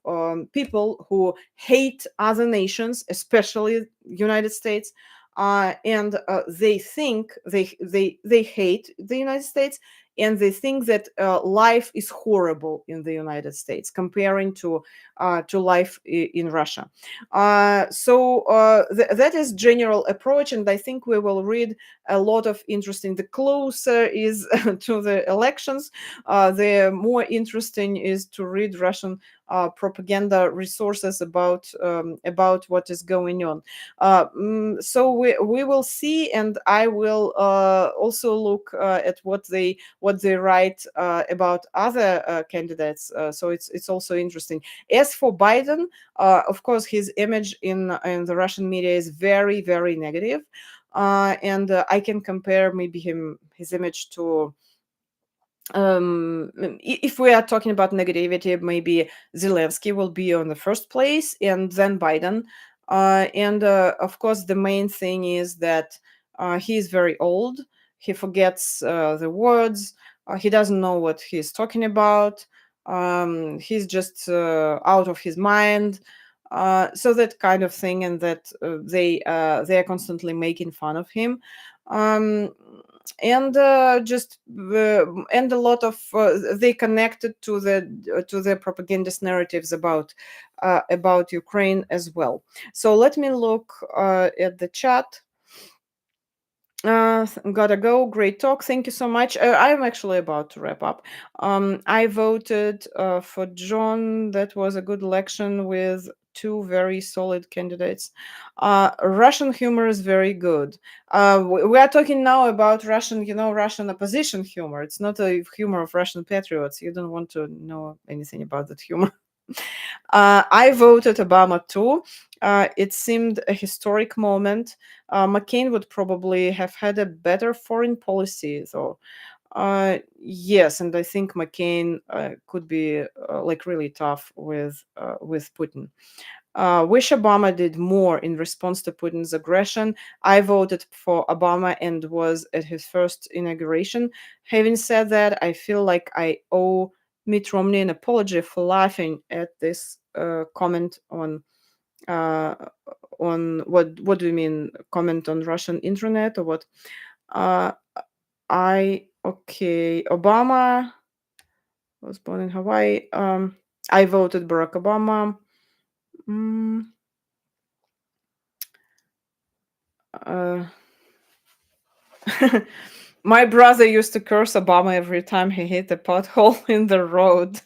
people who hate other nations, especially United States, and they think they hate the United States, and they think that life is horrible in the United States comparing to life in Russia. That is general approach, and I think we will read a lot of interesting. The closer is to the elections, the more interesting is to read Russian propaganda resources about what is going on. So we will see, and I will also look at what they write about other candidates. So it's also interesting. As for Biden, of course, his image in the Russian media is very, very negative. And I can compare maybe his image to, if we are talking about negativity, maybe Zelensky will be on the first place, and then Biden. And of course, the main thing is that he is very old. He forgets the words. He doesn't know what he's talking about. He's just out of his mind. So that kind of thing, and that they are constantly making fun of him. Um, and just and a lot of they connected to the propagandist narratives about Ukraine as well. So let me look at the chat. Gotta go. Great talk. Thank you so much. I'm actually about to wrap up. I voted for John. That was a good election with two very solid candidates. Russian humor is very good. We are talking now about Russian opposition humor. It's not a humor of Russian patriots. You don't want to know anything about that humor. I voted Obama too. It seemed a historic moment. McCain would probably have had a better foreign policy, though. Yes, and I think McCain could be like really tough with Putin. Wish Obama did more in response to Putin's aggression. I voted for Obama and was at his first inauguration. Having said that, I feel like I owe Mitt Romney an apology for laughing at this comment uh, on what do you mean, comment on Russian internet or what? Uh, Obama was born in Hawaii. I voted Barack Obama. Mm, uh, My brother used to curse Obama every time he hit a pothole in the road.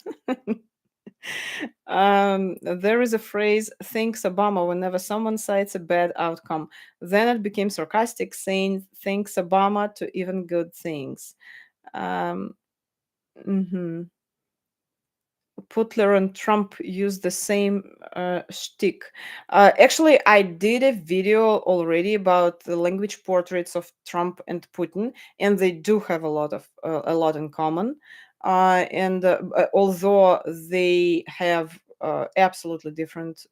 There is a phrase, thanks Obama, whenever someone cites a bad outcome. Then it became sarcastic, saying thanks Obama to even good things. Um, mhm. Putler and Trump use the same shtick. Actually, I did a video already about the language portraits of Trump and Putin, and they do have a lot in common. And although they have absolutely different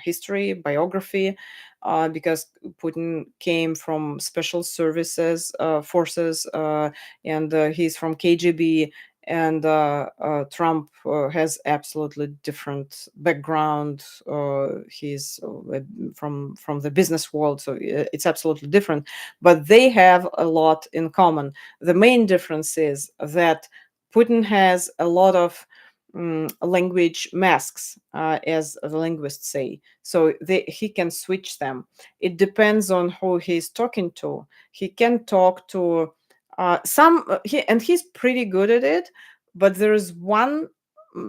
history, biography, because Putin came from special services forces, and he's from KGB, and Trump has absolutely different background. He's from the business world, so it's absolutely different. But they have a lot in common. The main difference is that Putin has a lot of language masks, as the linguists say. So he can switch them. It depends on who he's talking to. He can talk to and he's pretty good at it, but there is one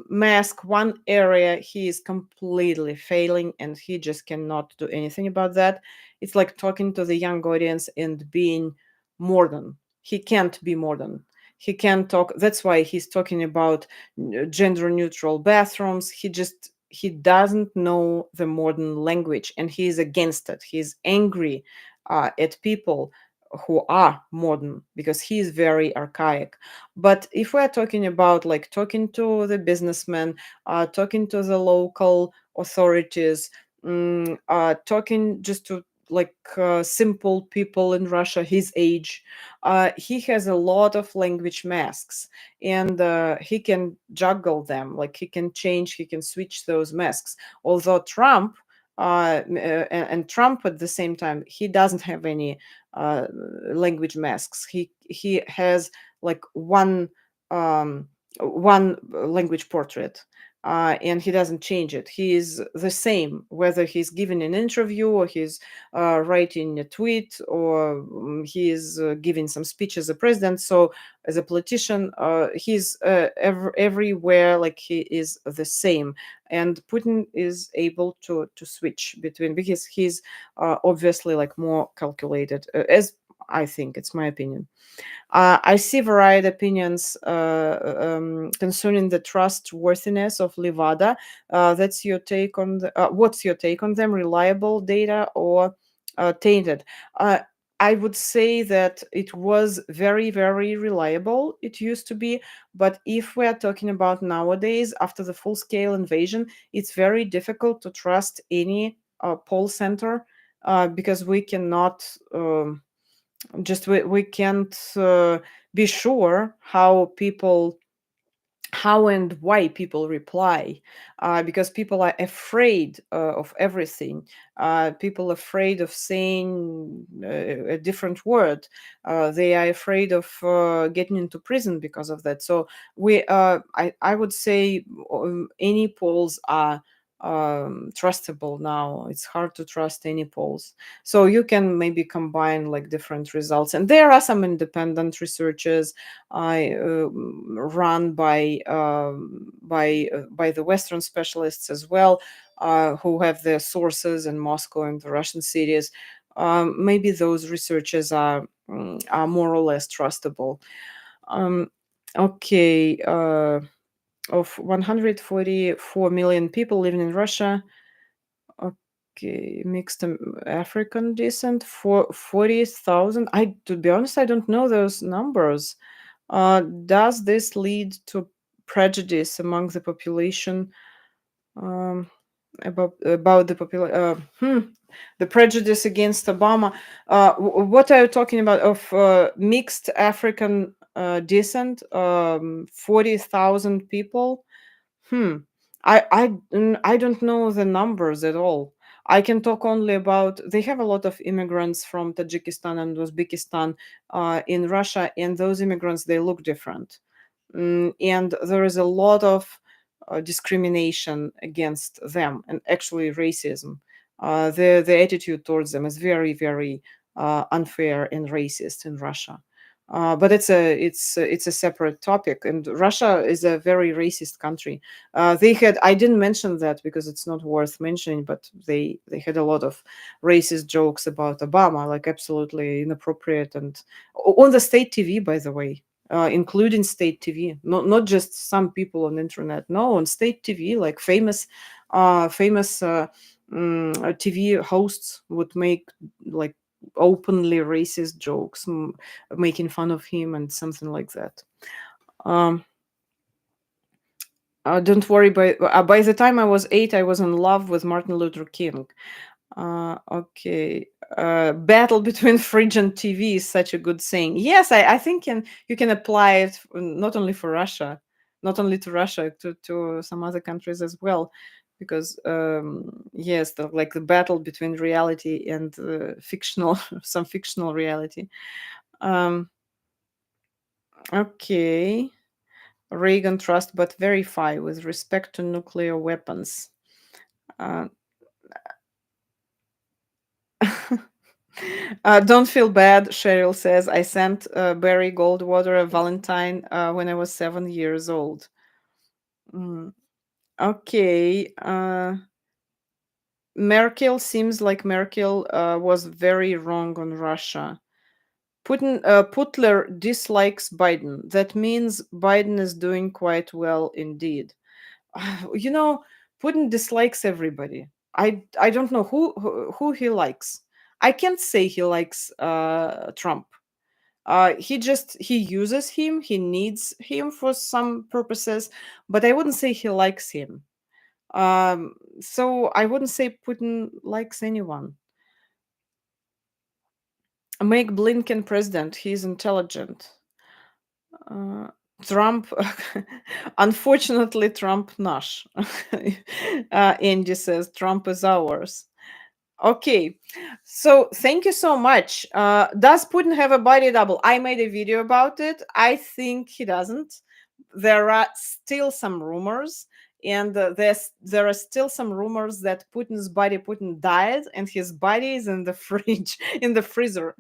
mask, one area he is completely failing, and he just cannot do anything about that. It's like talking to the young audience and being modern. He can't be modern. He can't talk. That's why he's talking about gender neutral bathrooms. He doesn't know the modern language, and he is against it. He's angry at people who are modern, because he is very archaic. But if we're talking about like talking to the businessmen, talking to the local authorities, talking just to like simple people in Russia his age, he has a lot of language masks, and he can juggle them. Like he can change, he can switch those masks. Although Trump, and Trump at the same time, he doesn't have any language masks. He has like one language portrait, and he doesn't change it. He is the same whether he's giving an interview or he's writing a tweet, or he is giving some speech as a president. So as a politician, he's everywhere, like he is the same. And Putin is able to switch between, because he's obviously like more calculated, as I think, it's my opinion. I see varied opinions concerning the trustworthiness of Levada. That's your take on what's your take on them? Reliable data or tainted? Uh, I would say that it was very, very reliable. It used to be, but if we are talking about nowadays, after the full-scale invasion, it's very difficult to trust any poll center, because we cannot. Just we can't be sure how and why people reply, because people are afraid of everything. People afraid of saying a different word. They are afraid of getting into prison because of that. So I would say any polls are trustable now. It's hard to trust any polls. So you can maybe combine like different results, and there are some independent researchers run by the Western specialists as well, who have their sources in Moscow and the Russian cities. Maybe those researchers are more or less trustable. Um, okay, of 144 million people living in Russia. Okay, mixed African descent for 40,000. To be honest, I don't know those numbers. Does this lead to prejudice among the population? Um, about the prejudice against Obama. What are you talking about? Of mixed African descent? 40,000 people. Hmm. I don't know the numbers at all. I can talk only about they have a lot of immigrants from Tajikistan and Uzbekistan in Russia, and those immigrants, they look different. And there is a lot of discrimination against them, and actually racism. The attitude towards them is very, very unfair and racist in Russia. But it's a separate topic, and Russia is a very racist country. They had I didn't mention that because it's not worth mentioning, but they had a lot of racist jokes about Obama, like absolutely inappropriate, and on the state TV, by the way, including state TV, not just some people on the internet. No, on state TV, like famous TV hosts would make like openly racist jokes, making fun of him and something like that. Um, don't worry. By the time I was 8, I was in love with Martin Luther King. Okay. Battle between fridge and TV is such a good saying. Yes, I think you can apply it not only for Russia, not only to Russia, to some other countries as well. Because yes, like the battle between reality and fictional, some fictional reality. Um, okay. Reagan trust but verify with respect to nuclear weapons. Uh, don't feel bad, Cheryl says. I sent Barry Goldwater a Valentine when I was 7 years old. Mm, okay. Merkel seems like Merkel was very wrong on Russia. Putler dislikes Biden. That means Biden is doing quite well indeed. You know, Putin dislikes everybody. I don't know who he likes. I can't say he likes Trump. He uses him. He needs him for some purposes, but I wouldn't say he likes him. So I wouldn't say Putin likes anyone. Make Blinken president. He's intelligent. Uh, Trump, unfortunately, Trump Nash. Andy says Trump is ours. Okay, so thank you so much. Does Putin have a body double? I made a video about it. I think he doesn't. There are still some rumors, and there are still some rumors that Putin died, and his body is in the fridge, in the freezer.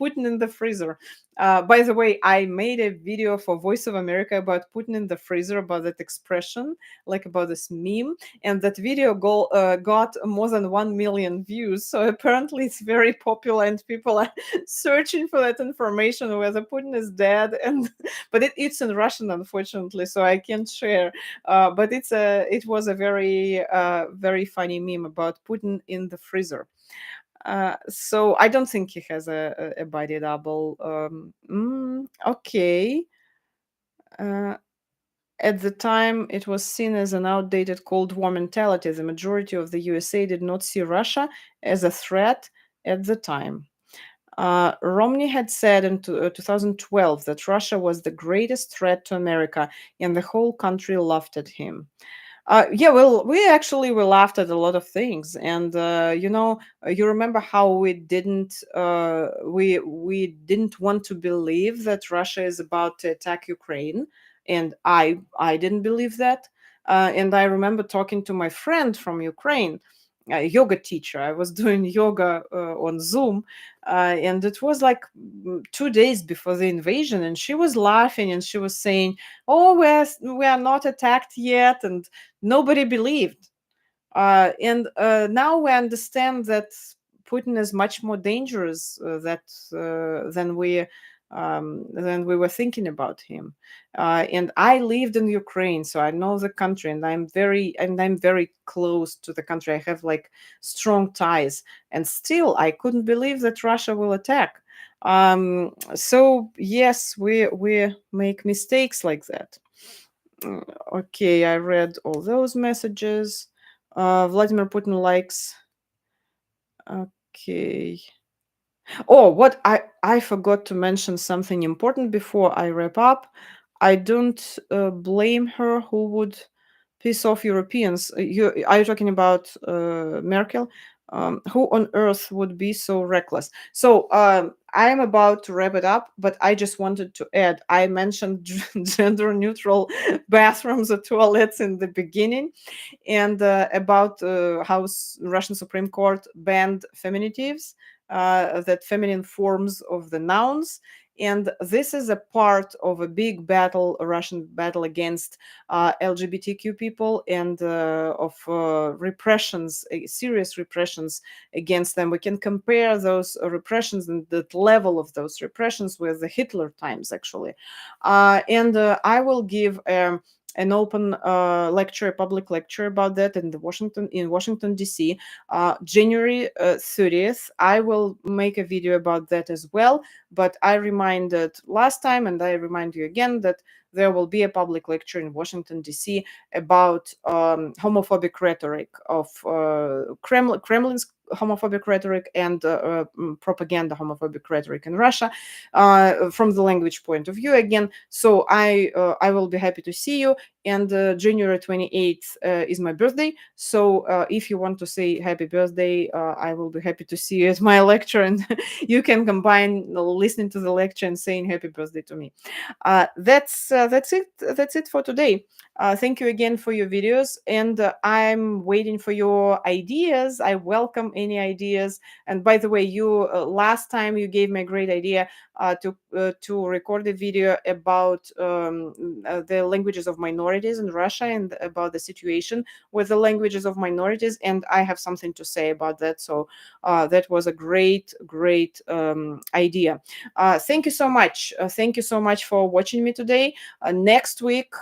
Putin in the freezer. By the way, I made a video for Voice of America about Putin in the freezer, about that expression, like about this meme, and that video got more than 1 million views. So apparently it's very popular, and people are searching for that information, whether Putin is dead. And but it's in Russian, unfortunately, so I can't share. But it was a very funny meme about Putin in the freezer. So I don't think he has a body double. Okay. Uh, at the time, it was seen as an outdated Cold War mentality. The majority of the USA did not see Russia as a threat at the time. Romney had said in 2012 that Russia was the greatest threat to America, and the whole country laughed at him. Yeah, well, we laughed at a lot of things, and you remember how we didn't want to believe that Russia is about to attack Ukraine, and I didn't believe that, and I remember talking to my friend from Ukraine, a yoga teacher. I was doing yoga on Zoom, and it was like 2 days before the invasion, and she was laughing and she was saying, "Oh, we are not attacked yet," and nobody believed. And now we understand that Putin is much more dangerous than we were thinking about him. And I lived in Ukraine, so I know the country, and I'm very close to the country. I have like strong ties, and still I couldn't believe that Russia will attack. So yes, we make mistakes like that. Okay, I read all those messages. Vladimir Putin likes. Okay. Oh, what I forgot to mention something important before I wrap up. I don't blame her who would piss off Europeans. Are you talking about Merkel? Who on earth would be so reckless? So I am about to wrap it up, but I just wanted to add. I mentioned gender neutral bathrooms or toilets in the beginning, and about how Russian Supreme Court banned feminitives, that feminine forms of the nouns. And this is a part of a big battle, a Russian battle against LGBTQ people, and of repressions, serious repressions against them. We can compare those repressions and the level of those repressions with the Hitler times, actually. And I will give an open lecture, a public lecture about that in Washington D.C. January 30th. I will make a video about that as well. But I reminded last time, and I remind you again, that there will be a public lecture in Washington D.C. about homophobic rhetoric of Kremlin's homophobic rhetoric and propaganda homophobic rhetoric in Russia, from the language point of view again. So I will be happy to see you. And January 28th is my birthday. So if you want to say happy birthday, I will be happy to see you at my lecture, and you can combine listening to the lecture and saying happy birthday to me. That's it. That's it for today. Thank you again for your videos, and I'm waiting for your ideas. I welcome any ideas. And by the way, you last time you gave me a great idea to record a video about the languages of minorities in Russia, and about the situation with the languages of minorities. And I have something to say about that. So that was a great idea. Thank you so much. Thank you so much for watching me today. Next week,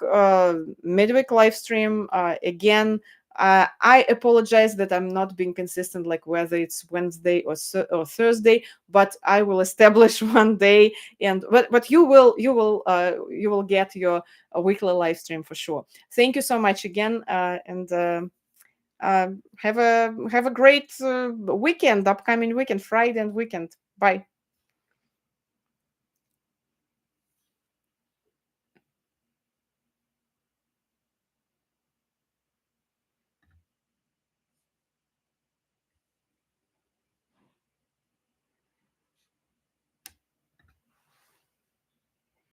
midweek live stream again. I apologize that I'm not being consistent, like whether it's Wednesday or Thursday, but I will establish one day, and but you will get your weekly live stream for sure. Thank you so much again, and have a great weekend, upcoming weekend, Friday and weekend. Bye.